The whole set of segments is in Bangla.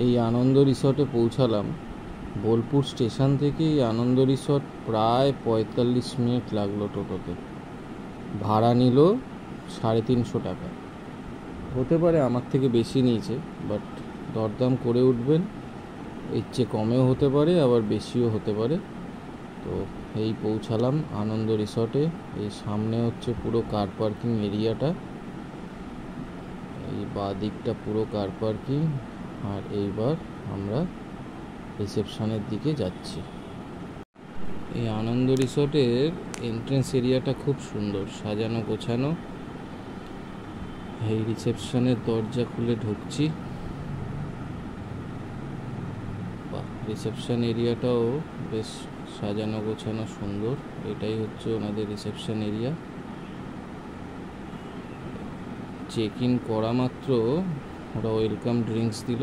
এই আনন্দ রিসর্টে পৌঁছালাম। বোলপুর স্টেশন থেকে এই আনন্দ রিসর্ট প্রায় 45 মিনিট লাগলো টোটোতে। ভাড়া নিল 350 টাকা। হতে পারে আমার থেকে বেশি নিয়েছে, বাট দরদাম করে উঠবেন। এর চেয়ে কমেও হতে পারে, আবার বেশিও হতে পারে। তো এই পৌঁছালাম আনন্দ রিসর্টে। এই সামনে হচ্ছে পুরো কার পার্কিং এরিয়াটা, এই বাঁ দিকটা পুরো কার পার্কিং। আর এইবার আমরা রিসেপশনের দিকে যাচ্ছি। এই আনন্দ রিসর্টের এন্ট্রেন্স এরিয়াটা খুব সুন্দর, সাজানো গোছানো। এই রিসেপশনের দরজা খুলে ঢুকছি। রিসেপশন এরিয়াটাও বেশ সাজানো গোছানো সুন্দর। এটাই হচ্ছে ওনাদের রিসেপশন এরিয়া। চেক ইন করা মাত্র ওরা ওয়েলকাম ড্রিঙ্কস দিল।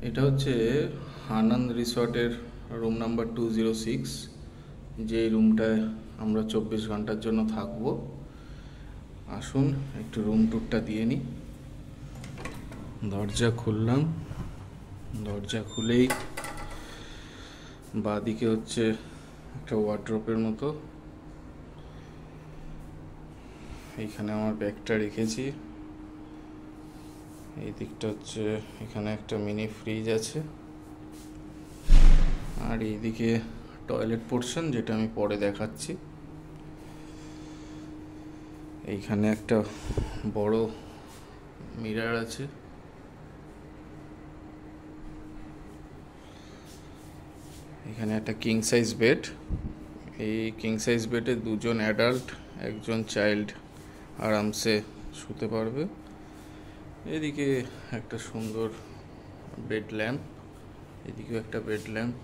এটা হচ্ছে আনন্দ রিসর্টের রুম নাম্বার 206, যেই রুমটায় আমরা 24 ঘন্টার জন্য থাকবো। আসুন একটু রুম ট্যুরটা দিয়ে নিই। দরজা খুললাম। দরজা খুলেই বাঁদিকে হচ্ছে একটা ওয়ার্ড্রপের মতো। এইখানে আমার ব্যাগটা রেখেছি। এই দিকটা হচ্ছে, এখানে একটা মিনি ফ্রিজ আছে। আর এইদিকে টয়লেট পোর্শন, যেটা আমি পরে দেখাচ্ছি। এইখানে একটা বড় মিরর আছে। এখানে একটা কিং সাইজ বেড। এই কিং সাইজ বেডে দুজন অ্যাডাল্ট, একজন চাইল্ড আরামসে শুতে পারবে। এদিকে একটা সুন্দর বেড ল্যাম্প, এদিকেও একটা বেড ল্যাম্প,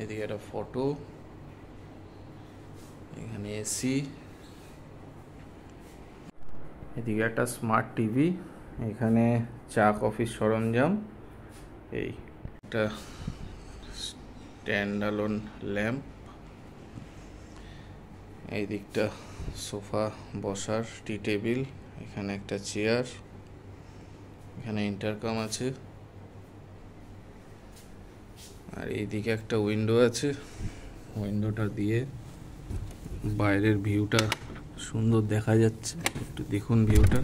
এদিকে একটা ফটো, এখানে এসি, এদিকে একটা স্মার্ট টিভি, এখানে চা কফির সরঞ্জাম, এই একটা স্ট্যান্ড অ্যালোন ল্যাম্প, এই দিকটা সোফা বসার, টি টেবিল, এখানে একটা চেয়ার, এখানে ইন্টারকম আছে। আর এইদিকে একটা উইন্ডো আছে। উইন্ডোটা দিয়ে বাইরের ভিউটা সুন্দর দেখা যাচ্ছে। একটু দেখুন ভিউটা।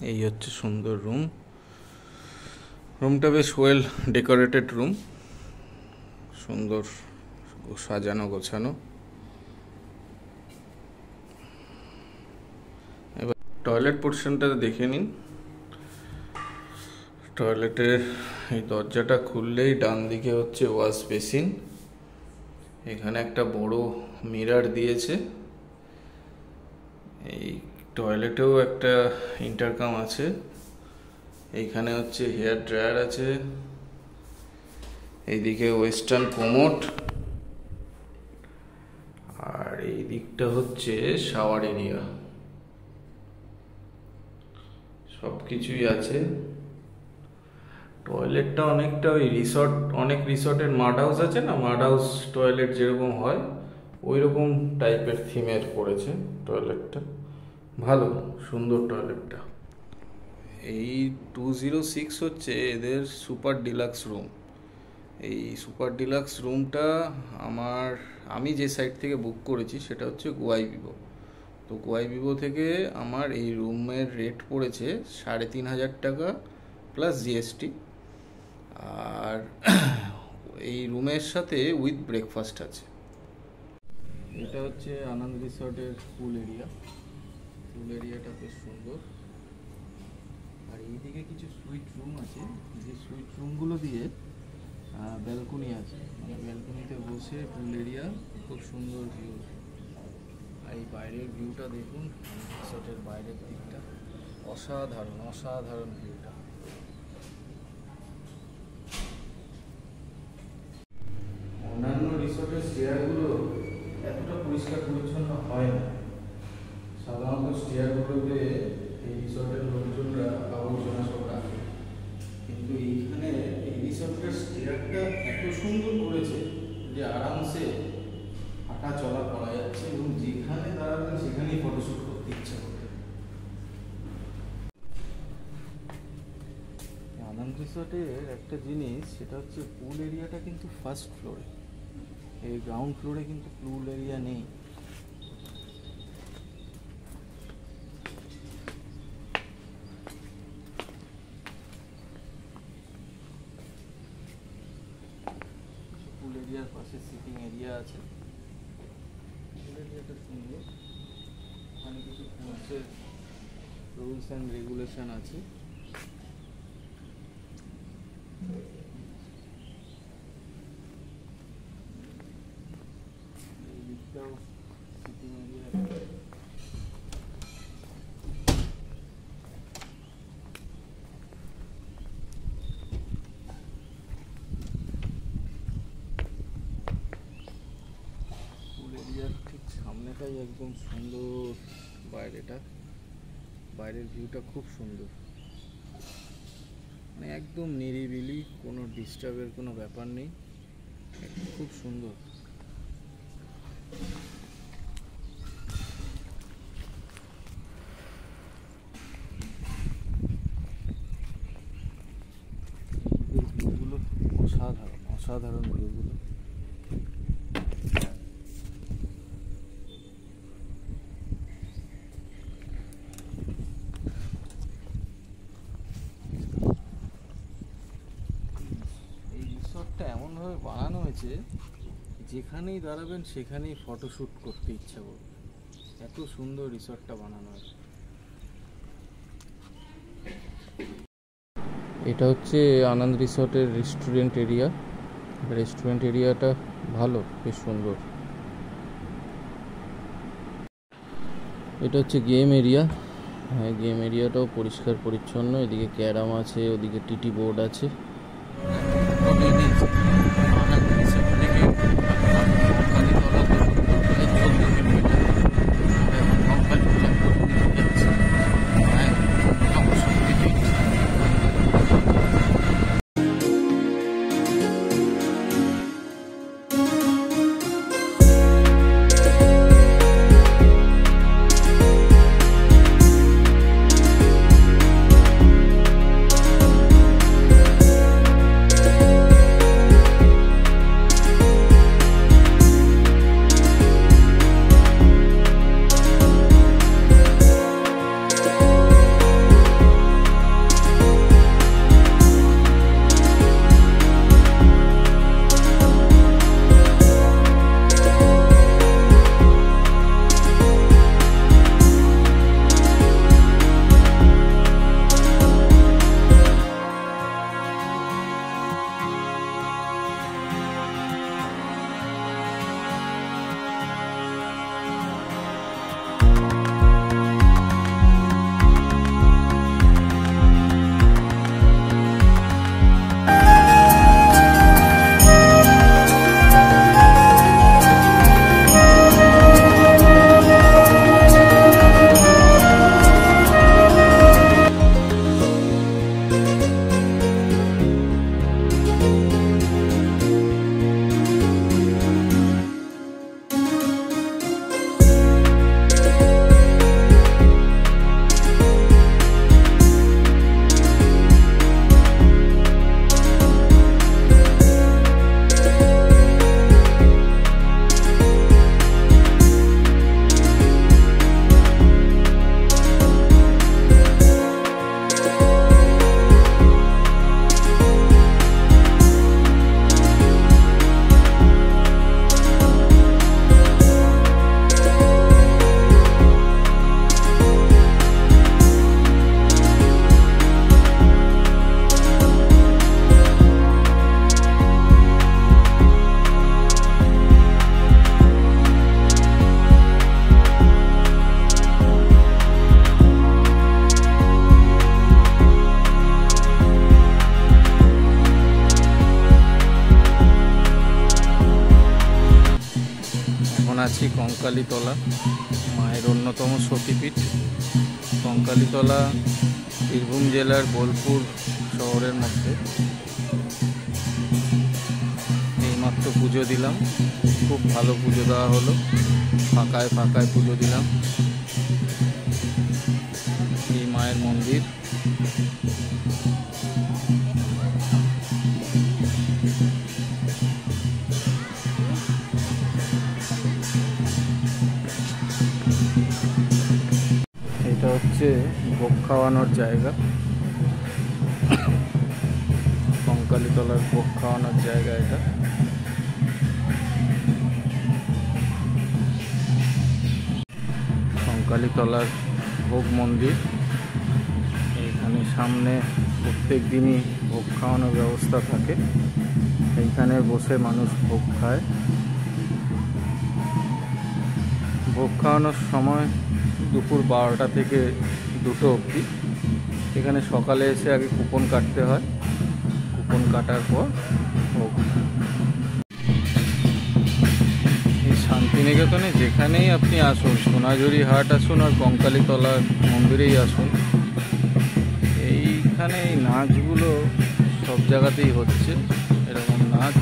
এই হচ্ছে সুন্দর রুম। রুমটা বেশ ওয়েল ডেকোরেটেড রুম, সুন্দর সাজানো গোছানো। এবার টয়লেট পোর্শনটা দেখে নিন। টয়লেটের এই দরজাটা খুললেই ডান দিকে হচ্ছে ওয়াশ বেসিন। এখানে একটা বড় মিরর দিয়েছে। এই টয়লেটেও একটা ইন্টারকম আছে। এইখানে হচ্ছে হেয়ার ড্রায়ার আছে। এইদিকে ওয়েস্টার্ন কোমোড। আর এই দিকটা হচ্ছে শাওয়ার এরিয়া। সব কিছুই আছে। টয়লেটটা অনেকটা ওই রিসর্ট, অনেক রিসর্টের মাড হাউস আছে না, মাড হাউস টয়লেট যেরকম হয় ওই রকম টাইপের থিমের করেছে টয়লেটটা। ভালো, সুন্দর টয়লেটটা। এই 206 হচ্ছে এদের সুপার ডিলাক্স রুম। এই সুপার ডিলাক্স রুমটা আমি যে সাইট থেকে বুক করেছি সেটা হচ্ছে গোয়াই ভিভো। তো গোয়াই ভিভো থেকে আমার এই রুমের রেট পড়েছে 3500 টাকা প্লাস জিএসটি। আর এই রুমের সাথে উইথ ব্রেকফাস্ট আছে। এটা হচ্ছে আনন্দ রিসর্টের পুল এরিয়া। পুল এরিয়াটা বেশ সুন্দর। আর এইদিকে কিছু সুইট রুম আছে, যে সুইট রুমগুলো দিয়ে ব্যালকনি আছে, মানে ব্যালকনিতে বসে পুল এরিয়া, খুব সুন্দর ভিউ। এই বাইরের ভিউটা দেখুন, রিসোর্টের বাইরের দিকটা অসাধারণ, অসাধারণ ভিউটা। অন্যান্য রিসোর্টের স্টেয়ারগুলো এতটা পরিষ্কার পরিচ্ছন্ন হয় না। সাধারণত স্টেয়ারগুলোতে এই রিসোর্টের লোকজনরা আবর্জনা সব রাখে, কিন্তু এইখানে এই রিসোর্টের স্টেয়ারটা এত সুন্দর করেছে যে আরামসে হাঁটা চলা করা যাচ্ছে, এবং যেখানে দাঁড়াবেন সেখানেই ফটোশ্যুট করতে ইচ্ছা করবে। আনন্দ রিসোর্টের একটা জিনিস, সেটা হচ্ছে পুল এরিয়াটা কিন্তু ফার্স্ট ফ্লোরে, এই গ্রাউন্ড ফ্লোরে কিন্তু পুল এরিয়া নেই। পুল এরিয়ার পাশে সিটিং এরিয়া আছে, পুল এরিয়াটা সুন্দর। ওখানে কিছু পুলসের রুলস অ্যান্ড রেগুলেশন আছে। এই দিকটাও সিটিং এরিয়া। ঠিক সামনেটাই একদম সুন্দর, বাইরের ভিউটা খুব সুন্দর, মানে একদম নিরিবিলি, কোনো ডিস্টার্বের কোনো ব্যাপার নেই, খুব সুন্দর। ভিউগুলো অসাধারণ, অসাধারণ ভিউগুলো। এমনভাবে বানানো হয়েছে যেখানেই দাঁড়াবেন সেখানেই ফটোশ্যুট করতে ইচ্ছা করবে, এত সুন্দর রিসর্টটা বানানো আছে। এটা হচ্ছে আনন্দ রিসর্টের রেস্টুরেন্ট এরিয়া। রেস্টুরেন্ট এরিয়াটা ভালো, বেশ সুন্দর। এটা হচ্ছে গেম এরিয়া। হ্যাঁ, গেম এরিয়াটাও পরিষ্কার পরিচ্ছন্ন। এদিকে ক্যারাম আছে, ওদিকে টিটি বোর্ড আছে। আছি কঙ্কালীতলা, মায়ের অন্যতম সতীপীঠ। কঙ্কালীতলা বীরভূম জেলার বোলপুর শহরের মধ্যে। এইমাত্র পুজো দিলাম, খুব ভালো পুজো দেওয়া হলো, ফাঁকায় ফাঁকায় পুজো দিলাম। এই মায়ের মন্দির। এটা হচ্ছে ভোগ খাওয়ানোর জায়গা, কঙ্কালীতলার ভোগ খাওয়ানোর জায়গা এটা। কঙ্কালীতলার ভোগ মন্দির। এইখানে সামনে প্রত্যেক দিনই ভোগ খাওয়ানোর ব্যবস্থা থাকে, এইখানে বসে মানুষ ভোগ খায়। ভোগ খাওয়ানোর সময় দুপুর 12টা থেকে 2টো অবধি। এখানে সকালে এসে আগে কুপন কাটতে হয়, কুপন কাটার পর ভোগ। এই শান্তিনিকেতনে যেখানেই আপনি আসুন, সোনাঝুরি হাট আসুন আর কঙ্কালীতলার মন্দিরেই আসুন, এইখানে এই নাচগুলো সব জায়গাতেই হচ্ছে, এরকম নাচ।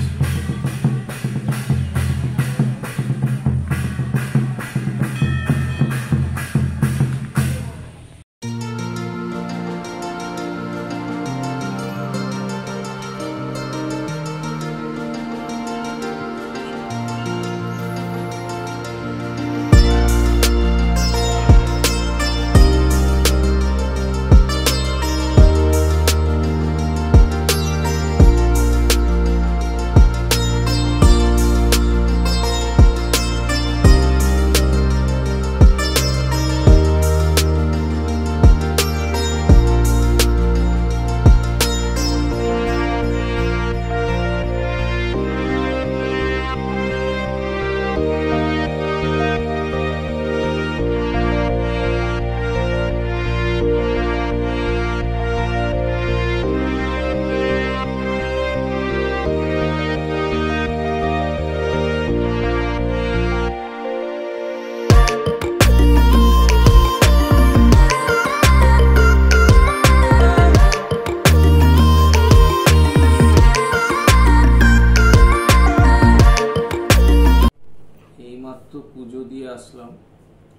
এইমাত্র পুজো দিয়ে আসলাম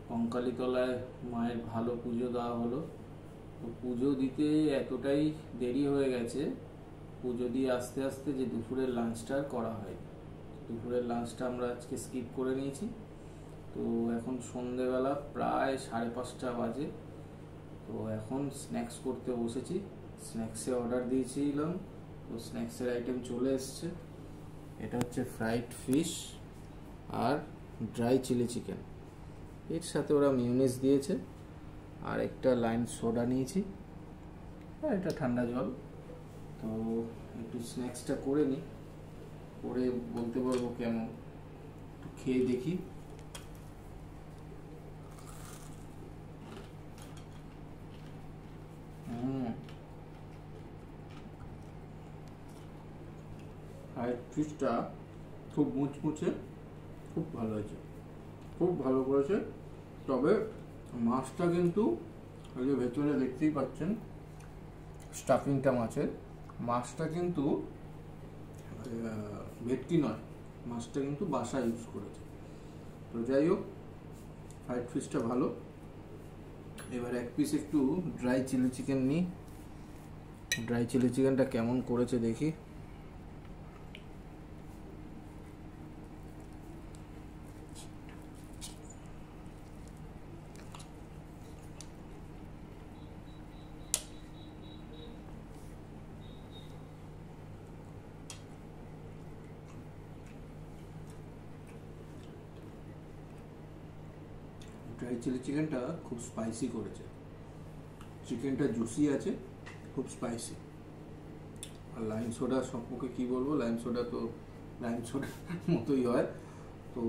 কঙ্কালীতলায়, মায়ের ভালো পুজো দেওয়া হলো। তো পুজো দিতে এতটাই দেরি হয়ে গেছে, পুজো দিয়ে আস্তে আস্তে যে দুপুরের লাঞ্চটা করা হয়, দুপুরের লাঞ্চটা আমরা আজকে স্কিপ করে নিয়েছি। তো এখন সন্ধেবেলা প্রায় 5:30 বাজে। তো এখন স্ন্যাক্স করতে বসেছি। স্ন্যাক্সে অর্ডার দিয়েছিলাম, তো স্ন্যাক্সের আইটেম চলে এসছে। এটা হচ্ছে ফ্রাইড ফিশ আর ড্রাই চিলি চিকেন, এর সাথে ওরা মিউনিস দিয়েছে, আর একটা লাইম সোডা নিয়েছি, আর এটা ঠান্ডা জল। তো একটু স্ন্যাক্সটা করে নিই, করে বলতে পারবো কেমন, একটু খেয়ে দেখি। ফ্রাইড ফিশটা খুব মুচমুচে, খুব ভালো হয়েছে, খুব ভালো করেছে। তবে মাছটা কিন্তু ওই যে ভেতরে দেখতেই পাচ্ছেন স্টাফিংটা মাছের, মাছটা কিন্তু ভেটকি নয়, মাছটা কিন্তু বাসা ইউজ করেছে। তো যাই হোক, ফ্রাইড ফিশটা ভালো। এবার এক পিস একটু ড্রাই চিলি চিকেন নিই, ড্রাই চিলি চিকেনটা কেমন করেছে দেখি। ড্রাই চিলি চিকেনটা খুব স্পাইসি করেছে, চিকেনটা জুসি আছে, খুব স্পাইসি। আর লাইম সোডা সম্পর্কে কি বলবো, লাইম সোডা তো লাইম সোডা মতোই হয়, তো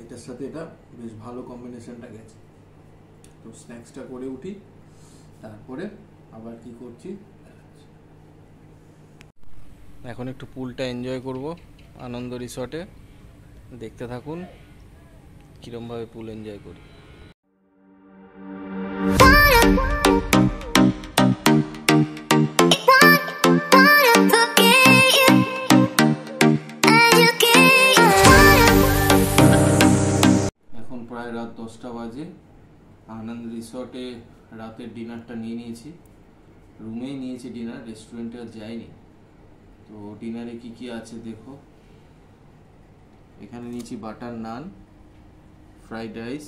এটার সাথে এটা বেশ ভালো কম্বিনেশনটা গেছে। তো স্ন্যাক্সটা করে উঠি, তারপরে আবার কি করছি। এখন একটু পুলটা এনজয় করব, আনন্দ রিসর্টে। দেখতে থাকুন কীরমভাবে পুল এনজয় করি। এখন প্রায় রাত 10টা বাজে। আনন্দ রিসর্টে রাতের ডিনারটা নিয়ে নিয়েছি, রুমেই নিয়েছি ডিনার, রেস্টুরেন্টে আর যাইনি। তো ডিনারে কি কি আছে দেখো। এখানে নিয়েছি বাটার নান, fried rice,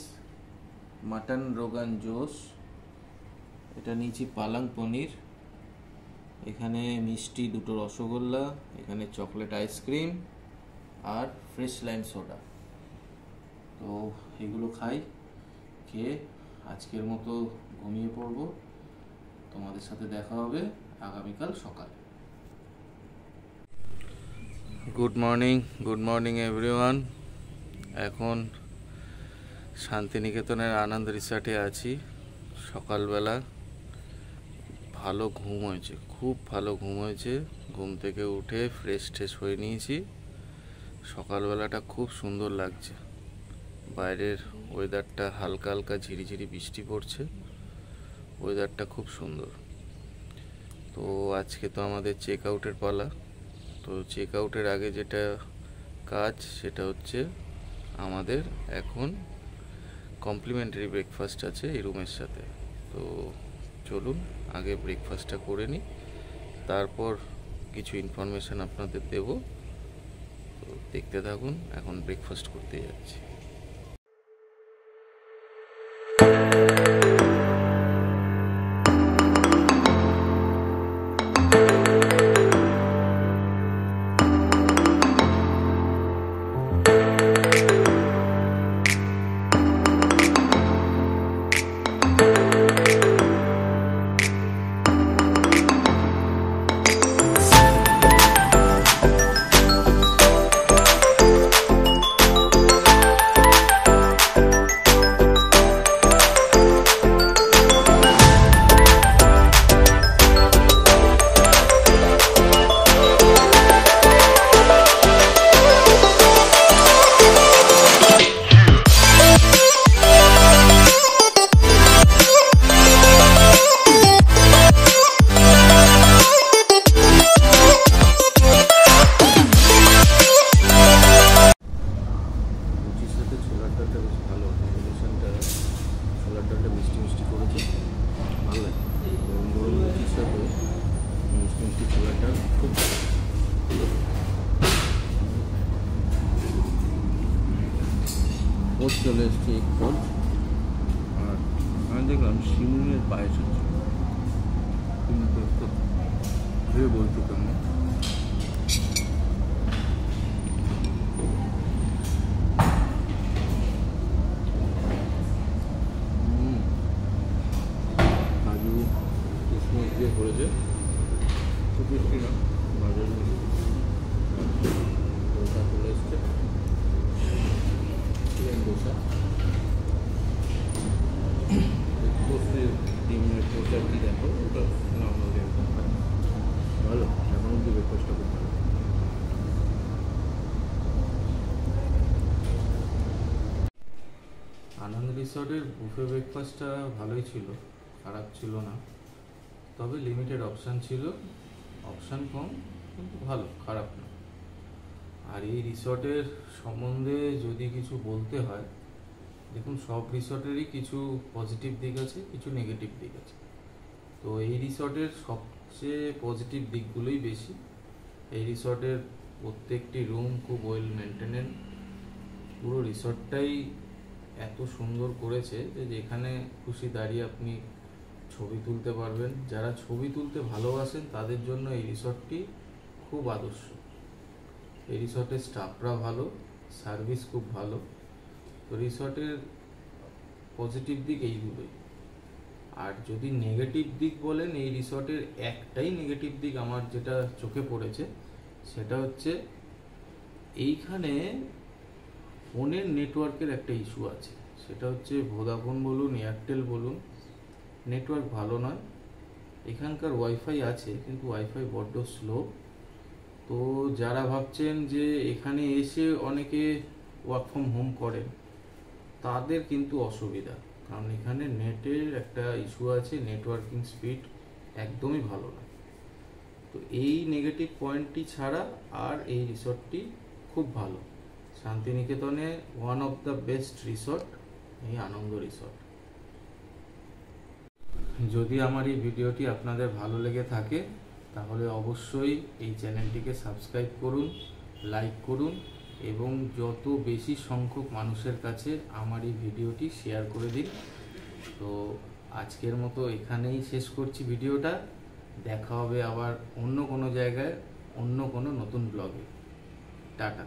mutton rogan josh, এটা নিয়েছি পালং পনির, এখানে মিষ্টি 2টো রসগোল্লা, এখানে চকলেট আইসক্রিম আর ফ্রেশ লাইম সোডা। তো এগুলো খাই, খেয়ে আজকের মতো ঘুমিয়ে পড়বো। তোমাদের সাথে দেখা হবে আগামীকাল সকালে। Good morning everyone. এখন শান্তিনিকেতনের আনন্দ রিসর্টে আছি। সকালবেলা ভালো ঘুম হয়েছে, খুব ভালো ঘুম হয়েছে। ঘুম থেকে উঠে ফ্রেশ হয়ে নিয়েছি। সকালবেলাটা খুব সুন্দর লাগছে। বাইরের ওয়েদারটা হালকা হালকা ঝিরিঝিরি বৃষ্টি পড়ছে, ওয়েদারটা খুব সুন্দর। তো আজকে তো আমাদের চেক আউটের পালা। তো চেক আউটের আগে যেটা কাজ সেটা হচ্ছে আমাদের এখন কমপ্লিমেন্টারি ব্রেকফাস্ট আছে এই রুমের সাথে। তো চলুন আগে ব্রেকফাস্টটা করে নিই, তারপর কিছু ইনফরমেশান আপনাদের দেব। তো দেখতে থাকুন, এখন ব্রেকফাস্ট করতে যাচ্ছি। চলে এসছে এক পদ, আর আমি দেখলাম শিমুলের পায়েস হচ্ছে, কিন্তু ভেবে বলতে কেমন। কাজু কিশমিশ দিয়ে করেছে, খুব বেশি না, বাজার ডোসা চলে এসছে, চিকেন ডোসা, কি দেখো ওটা নর্মাল ভালো। এখন অব্দি ব্রেকফাস্টটা খুব ভালো। আনন্দ রিসর্টের বুফে ব্রেকফাস্টটা ভালোই ছিল, খারাপ ছিল না, তবে লিমিটেড অপশান ছিল, অপশান কম কিন্তু ভালো, খারাপ না। আর এই রিসর্টের সম্বন্ধে যদি কিছু বলতে হয়, দেখুন সব রিসর্টেরই কিছু পজিটিভ দিক আছে, কিছু নেগেটিভ দিক আছে। তো এই রিসর্টের সবচেয়ে পজিটিভ দিকগুলোই বেশি। এই রিসর্টের প্রত্যেকটি রুম খুব ওয়েল মেনটেনেন্ড, পুরো রিসর্টটাই এত সুন্দর করেছে যে যেখানে খুশি দাঁড়িয়ে আপনি ছবি তুলতে পারবেন। যারা ছবি তুলতে ভালোবাসেন তাদের জন্য এই রিসর্টটি খুব আদর্শ। এই রিসর্টের স্টাফরা ভালো, সার্ভিস খুব ভালো। তো রিসর্টের পজিটিভ দিক এইগুলোই। আর যদি নেগেটিভ দিক বলেন, এই রিসর্টের একটাই নেগেটিভ দিক আমার যেটা চোখে পড়েছে, সেটা হচ্ছে এইখানে ফোনের নেটওয়ার্কের একটা ইস্যু আছে। সেটা হচ্ছে ভোদাফোন বলুন, এয়ারটেল বলুন, নেটওয়ার্ক ভালো নয়। এখানকার ওয়াইফাই আছে কিন্তু ওয়াইফাই বড্ড স্লো। তো যারা ভাবছেন যে এখানে এসে অনেকে ওয়ার্ক ফ্রম হোম করেন, তাদের কিন্তু অসুবিধা, কারণ এখানে নেটের একটা ইস্যু আছে, নেটওয়ার্কিং স্পিড একদমই ভালো না। তো এই নেগেটিভ পয়েন্টটি ছাড়া আর এই রিসর্টটি খুব ভালো। শান্তিনিকেতনে one of the best resort এই আনন্দ রিসর্ট। যদি আমার এই ভিডিওটি আপনাদের ভালো লেগে থাকে তাহলে অবশ্যই এই চ্যানেলটিকে সাবস্ক্রাইব করুন, লাইক করুন এবং যত বেশি সংখ্যক মানুষের কাছে আমার এই ভিডিওটি শেয়ার করে দিন। তো আজকের মতো এখানেই শেষ করছি ভিডিওটা। দেখা হবে আবার অন্য কোনো জায়গায়, অন্য কোনো নতুন ব্লগে। টাটা।